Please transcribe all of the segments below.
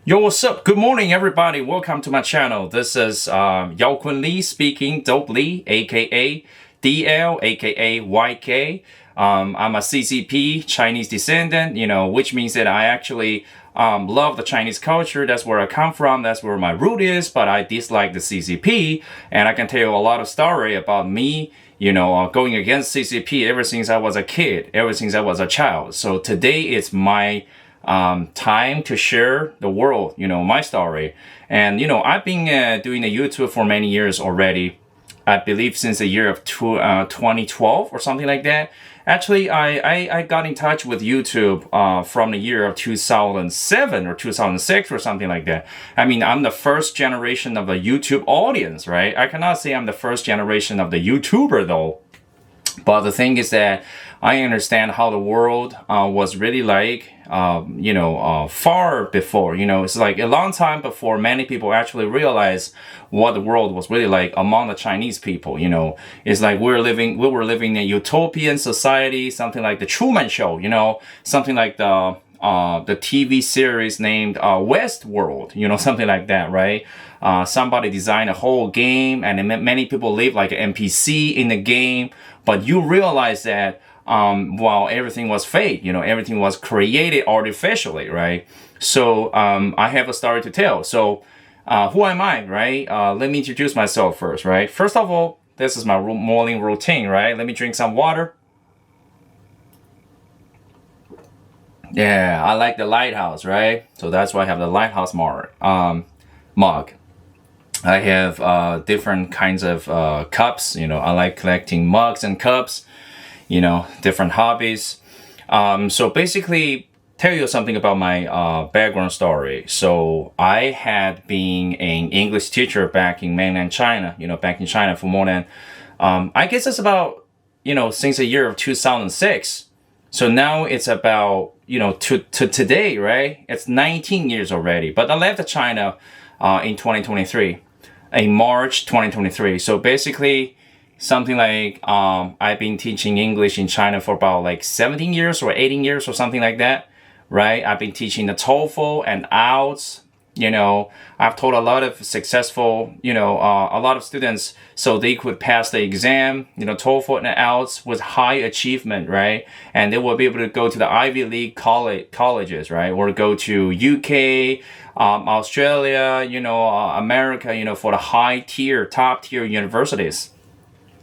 Yo, what's up? Good morning, everybody. Welcome to my channel. This is Yao Kun Lee speaking, Dope Lee, aka DL, aka YK. I'm a CCP, Chinese descendant, which means that I actually love the Chinese culture. That's where I come from. That's where my root is. But I dislike the CCP, and I can tell you a lot of story about me. Going against CCP ever since I was a kid, ever since I was a child. So today it's my time to share the world, my story. And, I've been doing the YouTube for many years already. I believe since the year of 2012 or something like that. Actually, I got in touch with YouTube from the year of 2007 or 2006 or something like that. I mean, I'm the first generation of the YouTube audience, right? I cannot say I'm the first generation of the YouTuber though. But the thing is that I understand how the world was really like, far before, it's like a long time before many people actually realized what the world was really like among the Chinese people, It's like we were living in a utopian society, something like the Truman Show, something like the TV series named Westworld, something like that, right? Somebody designed a whole game and many people live like an NPC in the game, but you realize that while everything was fake, everything was created artificially, right? So I have a story to tell. So who am I, right? Let me introduce myself first, right? First of all, this is my morning routine, right? Let me drink some water. Yeah, I like the lighthouse, right? So that's why I have the lighthouse mug. I have different kinds of cups. I like collecting mugs and cups. Different hobbies. So basically, tell you something about my background story. So I had been an English teacher back in mainland China, back in China for more than, I guess it's about, since the year of 2006. So now it's about, to today, right? It's 19 years already. But I left China in 2023, in March 2023. So basically, something like I've been teaching English in China for about like 17 years or 18 years or something like that, right? I've been teaching the TOEFL and IELTS. I've taught a lot of successful, a lot of students so they could pass the exam, TOEFL and IELTS with high achievement, right? And they will be able to go to the Ivy League colleges, right? Or go to UK, Australia, America, for the top tier universities.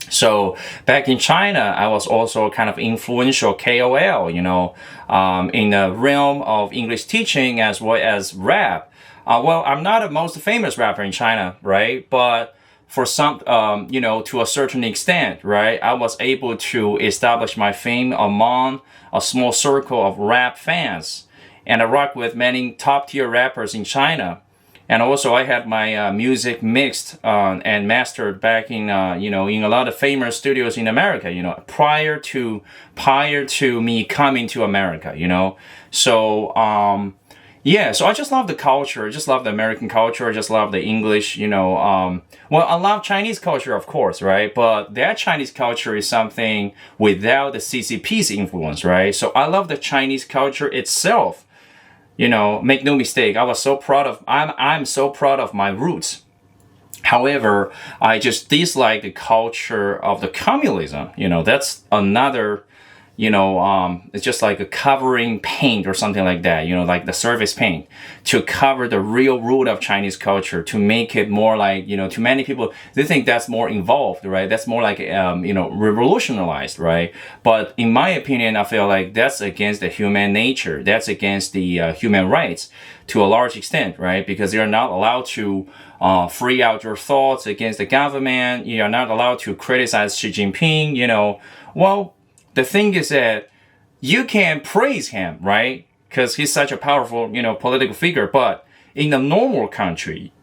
So back in China, I was also kind of influential KOL, in the realm of English teaching as well as rap. Well, I'm not the most famous rapper in China, right? But for some, to a certain extent, right? I was able to establish my fame among a small circle of rap fans. And I rock with many top tier rappers in China. And also I had my music mixed and mastered back in, in a lot of famous studios in America, prior to me coming to America, So, so I just love the culture. I just love the American culture. I just love the English, well, I love Chinese culture, of course, right? But that Chinese culture is something without the CCP's influence, right? So I love the Chinese culture itself. Make no mistake, I'm so proud of my roots. However, I just dislike the culture of the communism. That's another, it's just like a covering paint or something like that, like the surface paint to cover the real root of Chinese culture, to make it more like, to many people, they think that's more involved, right? That's more like, revolutionized, right? But in my opinion, I feel like that's against the human nature. That's against the human rights to a large extent, right? Because you're not allowed to free out your thoughts against the government. You're not allowed to criticize Xi Jinping, Well, the thing is that you can praise him, right? Because he's such a powerful, political figure. But in a normal country,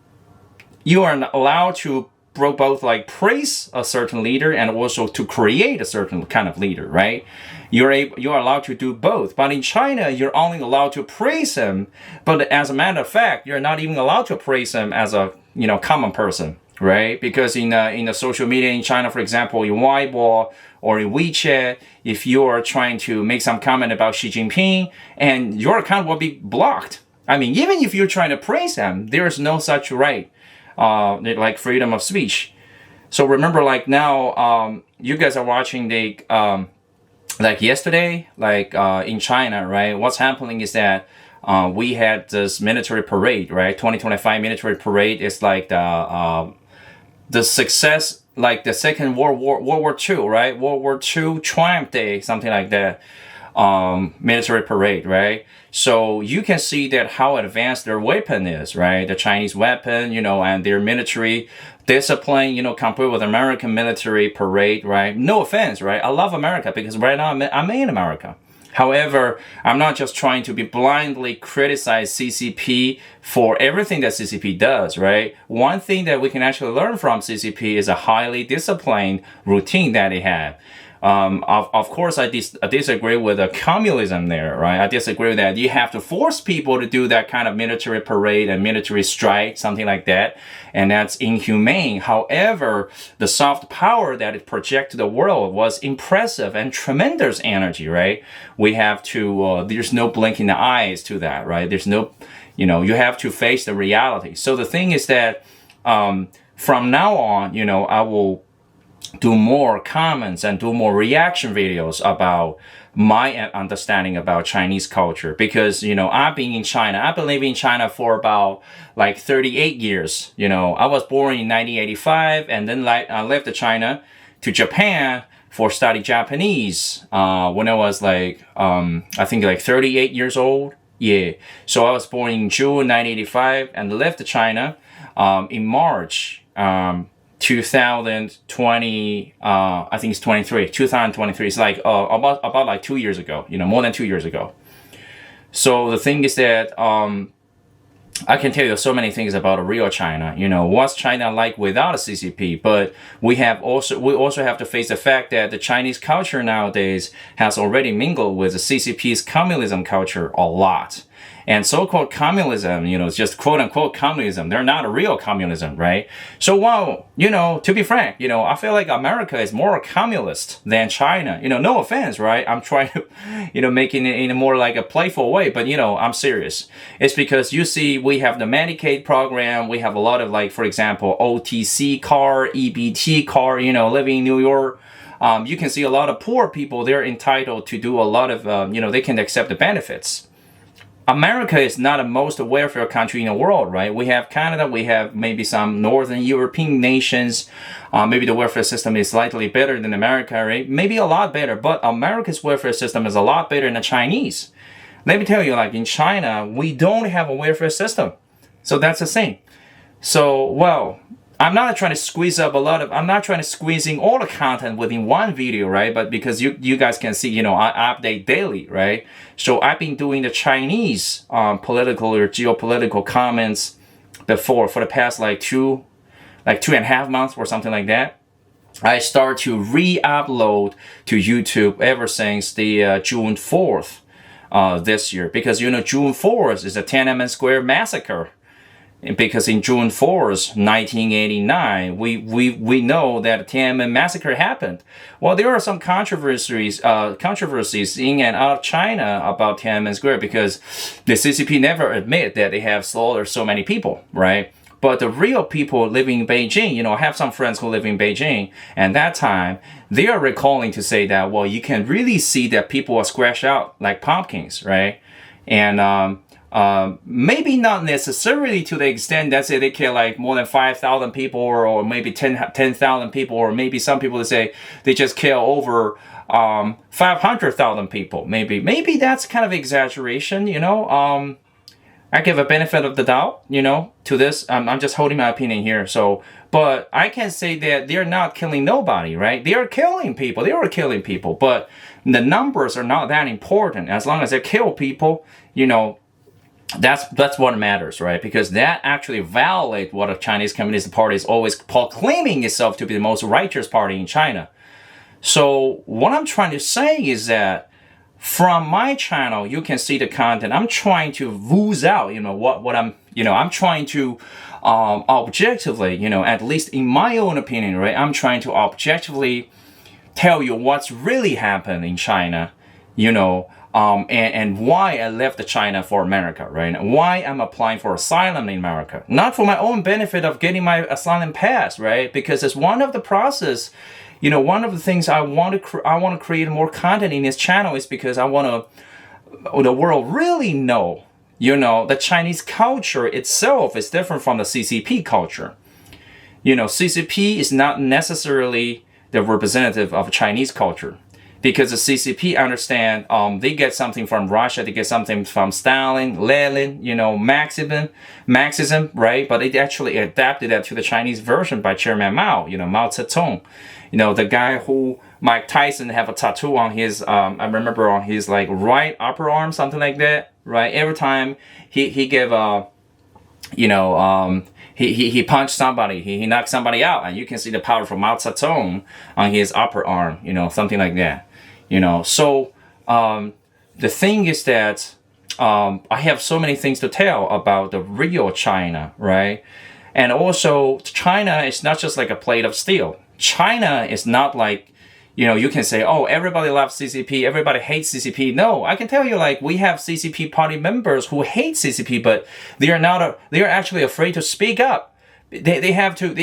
you are allowed to both like praise a certain leader and also to create a certain kind of leader, right? You are allowed to do both. But in China, you're only allowed to praise him. But as a matter of fact, you're not even allowed to praise him as a, common person, right? Because in the social media in China, for example, in Weibo or in WeChat, if you are trying to make some comment about Xi Jinping, and your account will be blocked. I mean, even if you're trying to praise them, there is no such right, like freedom of speech. So remember, like now, you guys are watching the, like yesterday, like in China, right? What's happening is that we had this military parade, right? 2025 military parade is like the success, like the Second World War II, right? World War II Triumph Day, something like that. Military parade, right? So you can see that how advanced their weapon is, right? The Chinese weapon, you know, and their military discipline, you know, compared with American military parade, right? No offense, right? I love America because right now I'm in America. However, I'm not just trying to be blindly criticize CCP for everything that CCP does, right? One thing that we can actually learn from CCP is a highly disciplined routine that they have. Of course, I disagree with the communism there, right? I disagree with that. You have to force people to do that kind of military parade and military strike, something like that. And that's inhumane. However, the soft power that it projected to the world was impressive and tremendous energy, right? We have to, there's no blinking the eyes to that, right? There's no, you know, you have to face the reality. So the thing is that, from now on, you know, I will do more comments and do more reaction videos about my understanding about Chinese culture, because, you know, I've been in China. I've been living in China for about like 38 years. You know, I was born in 1985 and then I left China to Japan for study Japanese when I was like, I think like 38 years old. Yeah. So I was born in June 1985 and left China in March 2020, I think it's 2023. It's like about like 2 years ago, you know, more than 2 years ago. So the thing is that I can tell you so many things about a real China. You know, what's China like without a CCP? But we also have to face the fact that the Chinese culture nowadays has already mingled with the CCP's communism culture a lot. And so-called communism, you know, it's just quote-unquote communism. They're not a real communism, right? So, well, you know, to be frank, you know, I feel like America is more communist than China. You know, no offense, right? I'm trying to, you know, making it in a more like a playful way. But, you know, I'm serious. It's because you see, we have the Medicaid program. We have a lot of, like, for example, OTC card, EBT card, you know, living in New York. You can see a lot of poor people. They're entitled to do a lot of, you know, they can accept the benefits. America is not the most welfare country in the world, right? We have Canada, we have maybe some Northern European nations. Maybe the welfare system is slightly better than America, right? Maybe a lot better, but America's welfare system is a lot better than the Chinese. Let me tell you, like in China, we don't have a welfare system. So that's the thing. So, well, I'm not trying to squeeze up I'm not trying to squeeze in all the content within one video, right? But because you guys can see, you know, I update daily, right? So I've been doing the Chinese political or geopolitical comments before for the past like two and a half months or something like that. I start to re-upload to YouTube ever since the June 4th this year, because, you know, June 4th is the Tiananmen Square Massacre. Because in June 4th, 1989, we know that Tiananmen Massacre happened. Well, there are some controversies in and out of China about Tiananmen Square, because the CCP never admit that they have slaughtered so many people, right? But the real people living in Beijing, you know, I have some friends who live in Beijing, and that time, they are recalling to say that, well, you can really see that people are squashed out like pumpkins, right? And maybe not necessarily to the extent that say they kill like more than 5,000 people or maybe 10,000 people, or maybe some people say they just kill over 500,000 people. Maybe that's kind of exaggeration, you know. I give a benefit of the doubt, you know, to this. I'm just holding my opinion here. So, but I can say that they're not killing nobody, right? They are killing people. But the numbers are not that important. As long as they kill people, you know, that's what matters, right? Because that actually violates what a Chinese Communist Party is always proclaiming itself to be the most righteous party in China. So what I'm trying to say is that from my channel, you can see the content. I'm trying to ooze out, you know, what I'm, you know, I'm trying to objectively, you know, at least in my own opinion, right? I'm trying to objectively tell you what's really happened in China, you know, and why I left China for America, right? And why I'm applying for asylum in America. Not for my own benefit of getting my asylum pass, right? Because it's one of the process, one of the things I want to create more content in this channel is because I want the world really know, the Chinese culture itself is different from the CCP culture. CCP is not necessarily the representative of Chinese culture. Because the CCP understand they get something from Russia, they get something from Stalin, Lenin, Marxism, right? But they actually adapted that to the Chinese version by Chairman Mao, Mao Zedong. The guy who Mike Tyson have a tattoo on his, I remember on his like right upper arm, something like that, right? Every time he gave he punched somebody, he knocked somebody out, and you can see the power from Mao Zedong on his upper arm, something like that. So the thing is that I have so many things to tell about the real China, right? And also, China is not just like a plate of steel. China is not like, you can say, oh, everybody loves CCP, everybody hates CCP. No, I can tell you, like, we have CCP party members who hate CCP, but they are actually afraid to speak up. They have to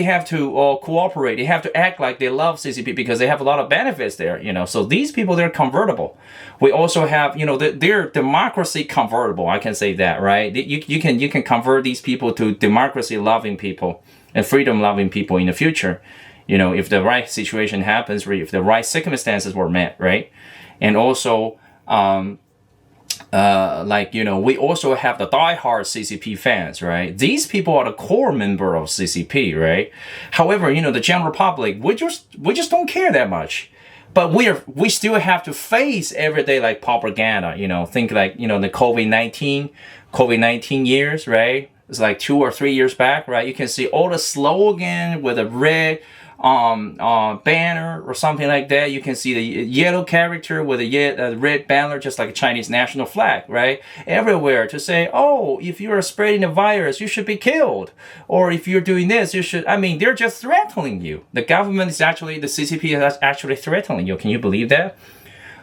cooperate. They have to act like they love CCP because they have a lot of benefits there, So these people, they're convertible. We also have, they're democracy convertible. I can say that, right? You can convert these people to democracy loving people and freedom loving people in the future, if the right situation happens, if the right circumstances were met, right? And also, we also have the diehard CCP fans, right? These people are the core member of CCP, right? However, the general public, we just don't care that much. But we still have to face everyday like propaganda, think like, the COVID-19 years, right? It's like 2 or 3 years back, right? You can see all the slogan with a red banner or something like that. You can see the yellow character with a red banner, just like a Chinese national flag, right? Everywhere to say, oh, if you are spreading the virus, you should be killed. Or if you're doing this, they're just threatening you. The government is actually, the CCP is actually threatening you. Can you believe that?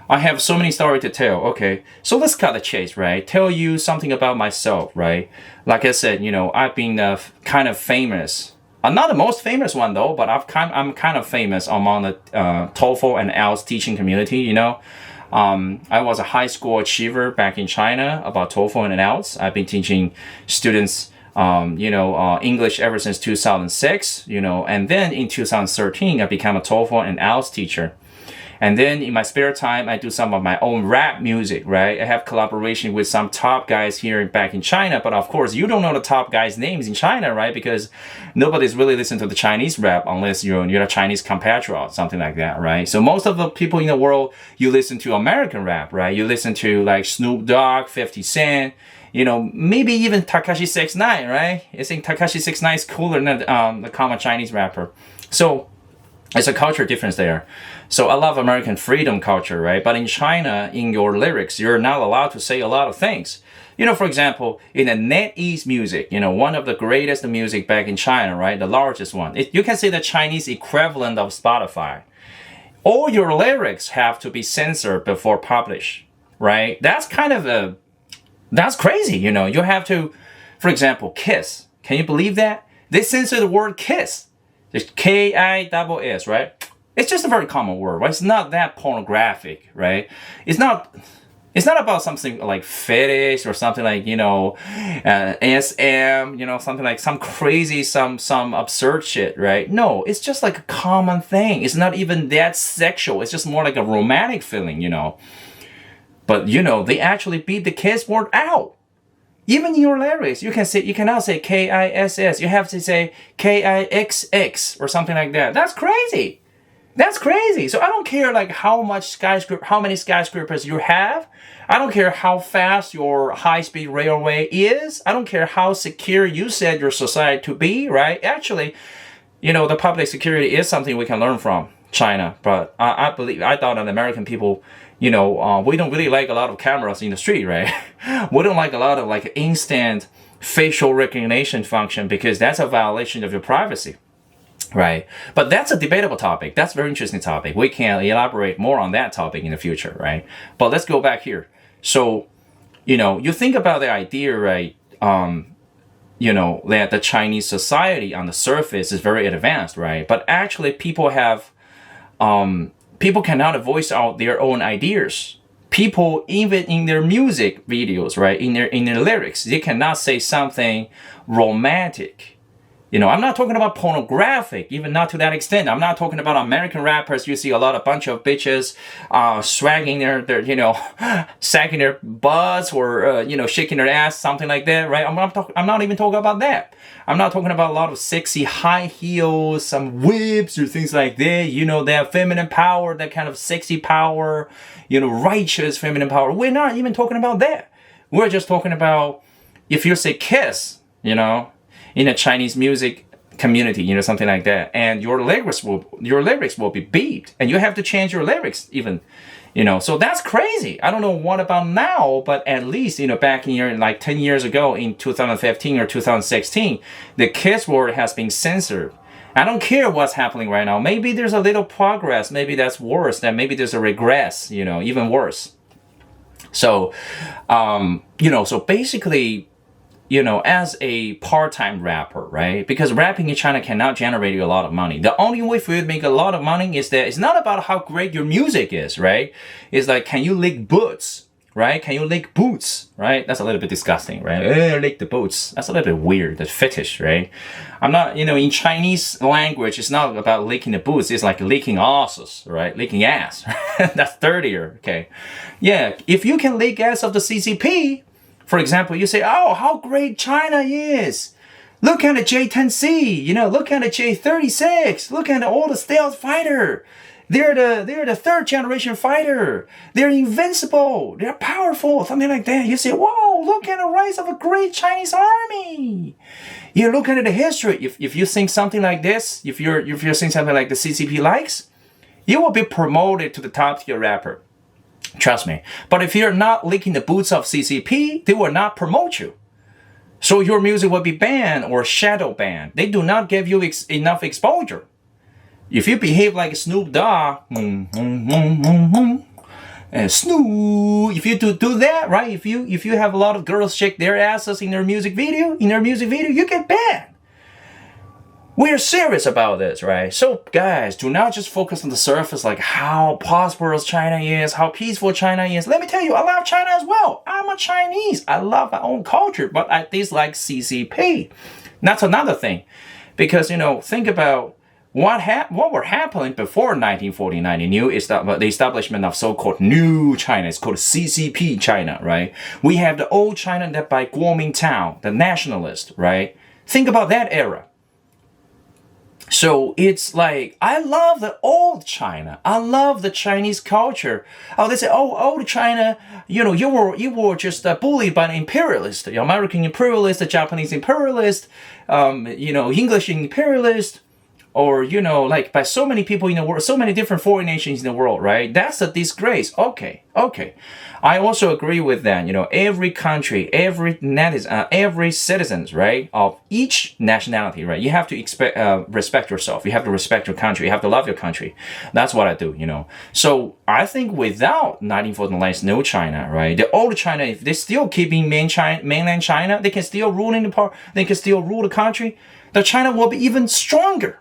I have so many stories to tell. Okay, so let's cut the chase, right? Tell you something about myself, right? Like I said, I've been kind of famous. I'm not the most famous one though, but I'm kind of famous among the TOEFL and IELTS teaching community. I was a high school achiever back in China about TOEFL and IELTS. I've been teaching students, English ever since 2006. And then in 2013, I became a TOEFL and IELTS teacher. And then in my spare time, I do some of my own rap music, right? I have collaboration with some top guys here back in China. But of course, you don't know the top guys' names in China, right? Because nobody's really listening to the Chinese rap unless you're a Chinese compatriot, something like that, right? So most of the people in the world, you listen to American rap, right? You listen to like Snoop Dogg, 50 Cent, maybe even Tekashi 6ix9ine, right? I think Tekashi 6ix9ine is cooler than the common Chinese rapper. So it's a culture difference there. So I love American freedom culture, right? But in China, in your lyrics, you're not allowed to say a lot of things. For example, in the NetEase music, one of the greatest music back in China, right? The largest one. You can say the Chinese equivalent of Spotify. All your lyrics have to be censored before publish, right? That's that's crazy, You have to, for example, kiss. Can you believe that? They censor the word kiss. There's KISS, right? It's just a very common word, right? It's not that pornographic, right? It's not about something like fetish or something like, SM, something like some crazy, some absurd shit, right? No, it's just like a common thing. It's not even that sexual. It's just more like a romantic feeling, But, they actually beat the kiss word out. Even in your lyrics, you cannot say KISS. You have to say KIXX or something like that. That's crazy. That's crazy. So I don't care like how many skyscrapers you have. I don't care how fast your high-speed railway is. I don't care how secure you said your society to be, right? Actually, the public security is something we can learn from China. But I thought that American people, we don't really like a lot of cameras in the street, right? We don't like a lot of like instant facial recognition function because that's a violation of your privacy, right? But that's a debatable topic. That's a very interesting topic. We can elaborate more on that topic in the future, right? But let's go back here. So, you think about the idea, right? That the Chinese society on the surface is very advanced, right? But actually, people cannot voice out their own ideas. People, even in their music videos, right, in their lyrics, they cannot say something romantic. I'm not talking about pornographic, even not to that extent. I'm not talking about American rappers. You see a bunch of bitches, swagging their sagging their butts or, shaking their ass, something like that, right? I'm not even talking about that. I'm not talking about a lot of sexy high heels, some whips or things like that. That feminine power, that kind of sexy power, righteous feminine power. We're not even talking about that. We're just talking about, if you say kiss, in a Chinese music community, something like that, and your lyrics will be beeped, and you have to change your lyrics even, so that's crazy. I don't know what about now, but at least, back in like 10 years ago in 2015 or 2016, the kiss word has been censored. I don't care what's happening right now. Maybe there's a little progress. Maybe that's worse. Then maybe there's a regress, even worse. So, so basically, as a part-time rapper, right? Because rapping in China cannot generate you a lot of money. The only way for you to make a lot of money is that it's not about how great your music is, right? It's like, can you lick boots, right? Can you lick boots, right? That's a little bit disgusting, right? Lick the boots. That's a little bit weird. That's fetish, right? I'm not, in Chinese language, it's not about licking the boots. It's like licking asses, right? Licking ass. That's dirtier, okay? Yeah, if you can lick ass of the CCP, for example, you say, oh, how great China is. Look at the J-10C, look at the J-36. Look at all the stealth fighter. They're the third generation fighter. They're invincible. They're powerful, something like that. You say, whoa, look at the rise of a great Chinese army. You look at the history. If you think something like this, if you're saying something like the CCP likes, you will be promoted to the top tier rapper. Trust me. But if you're not licking the boots of CCP, they will not promote you. So your music will be banned or shadow banned. They do not give you enough exposure. If you behave like Snoop Dogg, and Snoop, if you do that, right? If you have a lot of girls shake their asses in their music video, you get banned. We're serious about this, right? So guys, do not just focus on the surface, like how prosperous China is, how peaceful China is. Let me tell you, I love China as well. I'm a Chinese. I love my own culture, but I dislike CCP. That's another thing. Because, think about what were happening before 1949. The establishment of so-called New China. It's called CCP China, right? We have the old China led by Kuomintang, the nationalist, right? Think about that era. So it's like, I love the old China. I love the Chinese culture. Oh, they say, oh, old China, you were just bullied by the imperialist, the American imperialist, the Japanese imperialist, English imperialist, or, like by so many people in the world, so many different foreign nations in the world, right? That's a disgrace. Okay. I also agree with that. Every country, every netizen, every citizens, right, of each nationality, right, you have to respect yourself. You have to respect your country. You have to love your country. That's what I do, So I think without 1949's New China, right, the old China, if they're still keeping mainland China, they can still rule the country. The China will be even stronger.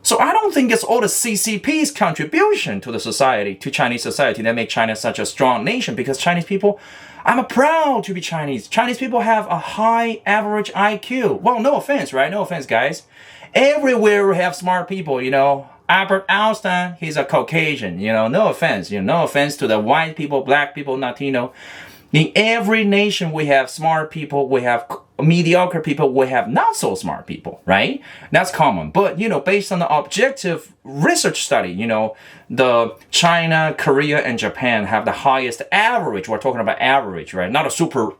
So I don't think it's all the CCP's contribution to the society, to Chinese society, that make China such a strong nation. Because Chinese people, I'm proud to be Chinese. Chinese people have a high average IQ. Well, no offense, right? No offense, guys. Everywhere we have smart people, Albert Einstein, he's a Caucasian, no offense. No offense to the white people, black people, Latino. In every nation, we have smart people, we have mediocre people, we have not so smart people, right? That's common. But, based on the objective research study, the China, Korea, and Japan have the highest average. We're talking about average, right? Not a super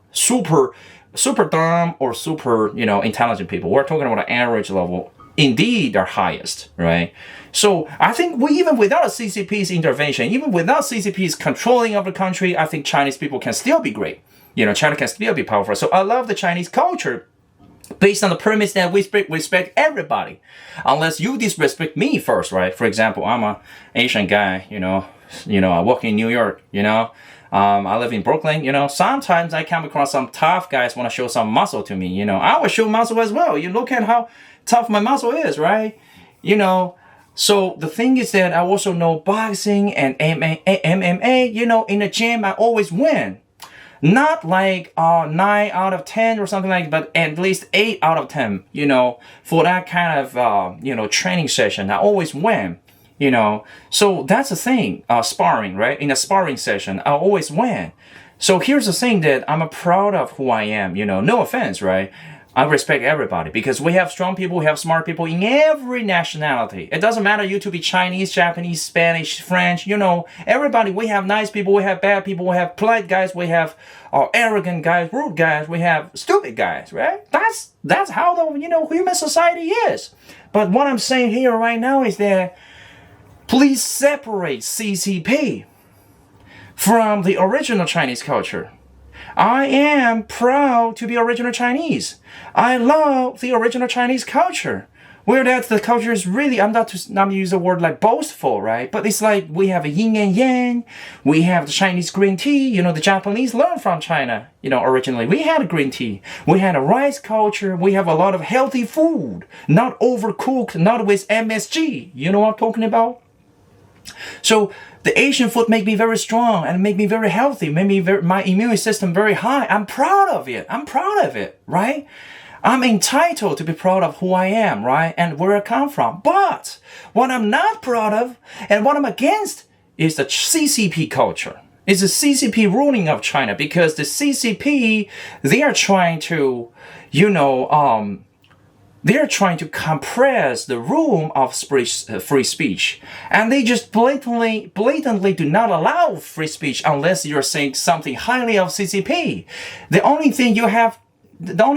dumb or super, intelligent people. We're talking about an average level. Indeed, they're highest, right? So I think even without a CCP's intervention, even without CCP's controlling of the country, I think Chinese people can still be great. China can still be powerful. So I love the Chinese culture based on the premise that we respect everybody. Unless you disrespect me first, right? For example, I'm an Asian guy, I work in New York, I live in Brooklyn, sometimes I come across some tough guys want to show some muscle to me, I will show muscle as well. You look at how tough my muscle is, right? So the thing is that I also know boxing and MMA, in the gym, I always win. Not like 9 out of 10 or something like that, but at least 8 out of 10, for that kind of, training session, I always win, So that's the thing, sparring, right? In a sparring session, I always win. So here's the thing that I'm proud of who I am, no offense, right? I respect everybody because we have strong people, we have smart people in every nationality. It doesn't matter you to be Chinese, Japanese, Spanish, French, everybody. We have nice people, we have bad people, we have polite guys, we have arrogant guys, rude guys, we have stupid guys, right? That's how the human society is. But what I'm saying here right now is that please separate CCP from the original Chinese culture. I am proud to be original Chinese. I love the original Chinese culture. Where that the culture is really, I'm not to use the word like boastful, right? But it's like we have a yin and yang. We have the Chinese green tea. The Japanese learned from China. Originally we had a green tea. We had a rice culture. We have a lot of healthy food, not overcooked, not with MSG. You know what I'm talking about? So the Asian food make me very strong and make me very healthy, make me my immune system very high. I'm proud of it, right? I'm entitled to be proud of who I am, right? And where I come from. But what I'm not proud of and what I'm against is the CCP culture. It's the CCP ruling of China because the CCP, they are trying to, they're trying to compress the room of free speech. And they just blatantly do not allow free speech unless you're saying something highly of CCP. The only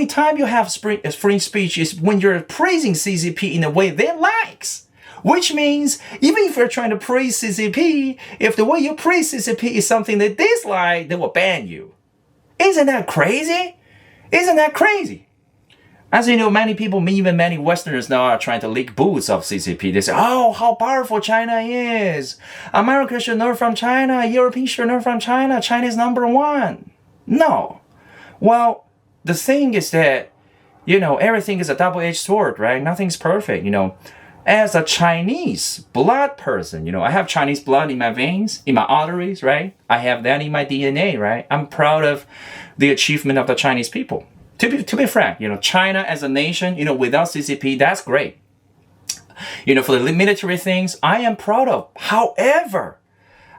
time you have free speech is when you're praising CCP in a way they likes. Which means, even if you're trying to praise CCP, if the way you praise CCP is something they dislike, they will ban you. Isn't that crazy? Isn't that crazy? As you know, many people, even many Westerners now are trying to lick boots of CCP. They say, oh, how powerful China is. America should learn from China. Europeans should learn from China. China is number one. No. Well, the thing is that, everything is a double-edged sword, right? Nothing's perfect, As a Chinese blood person, I have Chinese blood in my veins, in my arteries, right? I have that in my DNA, right? I'm proud of the achievement of the Chinese people. To be frank, China as a nation, without CCP, that's great. For the military things, I am proud of. However,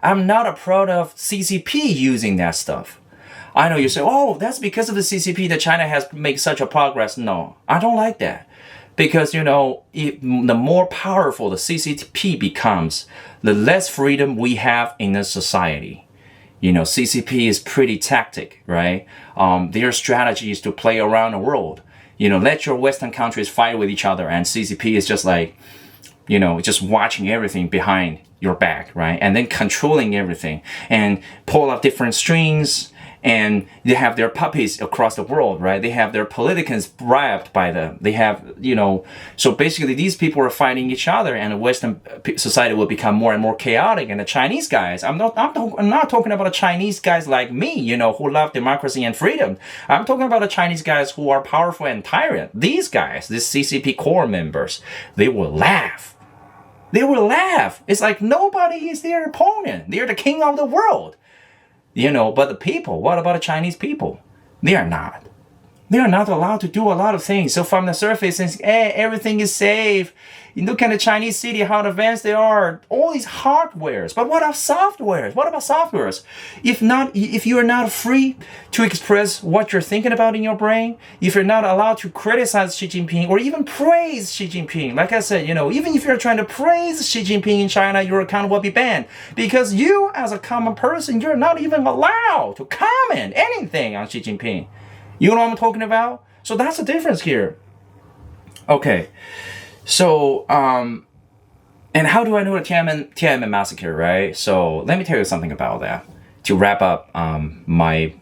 I'm not proud of CCP using that stuff. I know you say, oh, that's because of the CCP that China has made such a progress. No, I don't like that. Because, the more powerful the CCP becomes, the less freedom we have in the society. CCP is pretty tactic, right? Their strategy is to play around the world. Let your Western countries fight with each other, and CCP is just like, just watching everything behind your back, right? And then controlling everything and pull up different strings. And they have their puppies across the world, right? They have their politicians bribed by them. They have, so basically these people are fighting each other, and the Western society will become more and more chaotic. And the Chinese guys, I'm not talking about the Chinese guys like me, who love democracy and freedom. I'm talking about the Chinese guys who are powerful and tyrant. These guys, these CCP core members, they will laugh. They will laugh. It's like nobody is their opponent. They're the king of the world. But the people, what about the Chinese people? They are not. They are not allowed to do a lot of things. So from the surface, everything is safe. You look at the Chinese city, how advanced they are. All these hardwares. But what about softwares? What about softwares? If you are not free to express what you're thinking about in your brain, if you're not allowed to criticize Xi Jinping or even praise Xi Jinping, like I said, even if you're trying to praise Xi Jinping in China, your account will be banned. Because you, as a common person, you're not even allowed to comment anything on Xi Jinping. You know what I'm talking about? So that's the difference here. Okay. So, and how do I know the Tiananmen Massacre, right? So let me tell you something about that to wrap up my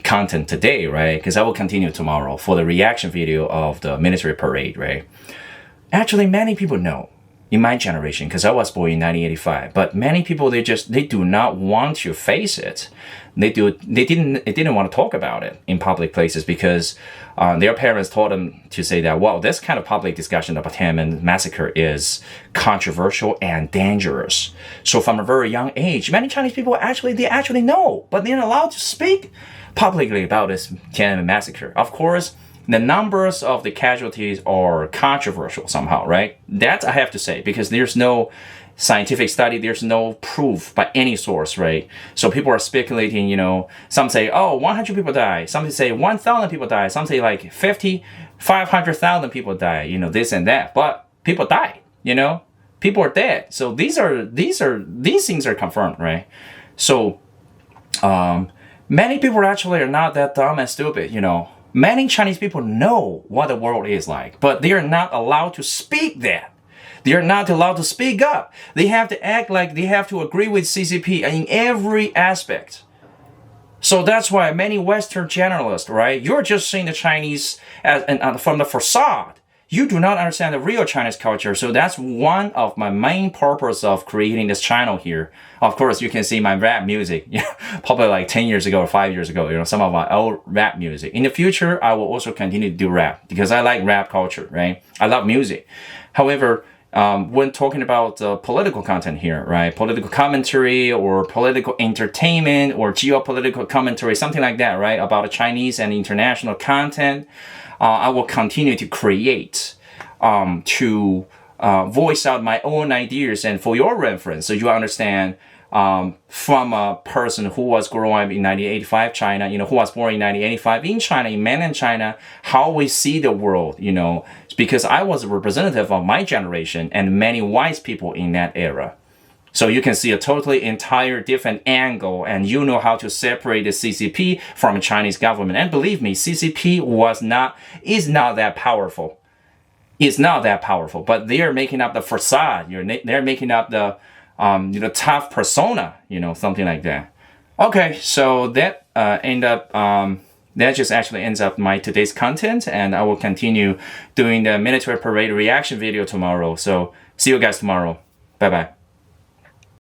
content today, right? Because I will continue tomorrow for the reaction video of the military parade, right? Actually, many people know. in my generation, because I was born in 1985. But many people, they do not want to face it. They didn't want to talk about it in public places because their parents taught them to say that, well, this kind of public discussion about Tiananmen Massacre is controversial and dangerous. So from a very young age, many Chinese people actually know, but they're not allowed to speak publicly about this Tiananmen Massacre. Of course, the numbers of the casualties are controversial somehow, right? That I have to say, because there's no scientific study, there's no proof by any source, right? So people are speculating, some say, oh, 100 people die. Some say 1,000 people die. Some say like 500,000 people die, this and that. But people die, people are dead. So these things are confirmed, right? So many people actually are not that dumb and stupid, Many Chinese people know what the world is like, but they are not allowed to speak that. They are not allowed to speak up. They have to act like they have to agree with CCP in every aspect. So that's why many Western journalists, right? You're just seeing the Chinese from the facade. You do not understand the real Chinese culture. So that's one of my main purpose of creating this channel here. Of course, you can see my rap music, probably like 10 years ago or 5 years ago, some of my old rap music. In the future, I will also continue to do rap because I like rap culture, right? I love music. However, when talking about political content here, right? Political commentary or political entertainment or geopolitical commentary, something like that, right? About Chinese and international content, I will continue to create to voice out my own ideas and for your reference, so you understand from a person who was growing up in 1985 China, who was born in 1985 in China, in mainland China, how we see the world, because I was a representative of my generation and many wise people in that era. So you can see a totally entire different angle, and you know how to separate the CCP from the Chinese government. And believe me, CCP is not that powerful. It's not that powerful, but they are making up the facade. They're making up the tough persona, something like that. Okay, so that that just actually ends up my today's content, and I will continue doing the military parade reaction video tomorrow. So see you guys tomorrow. Bye bye.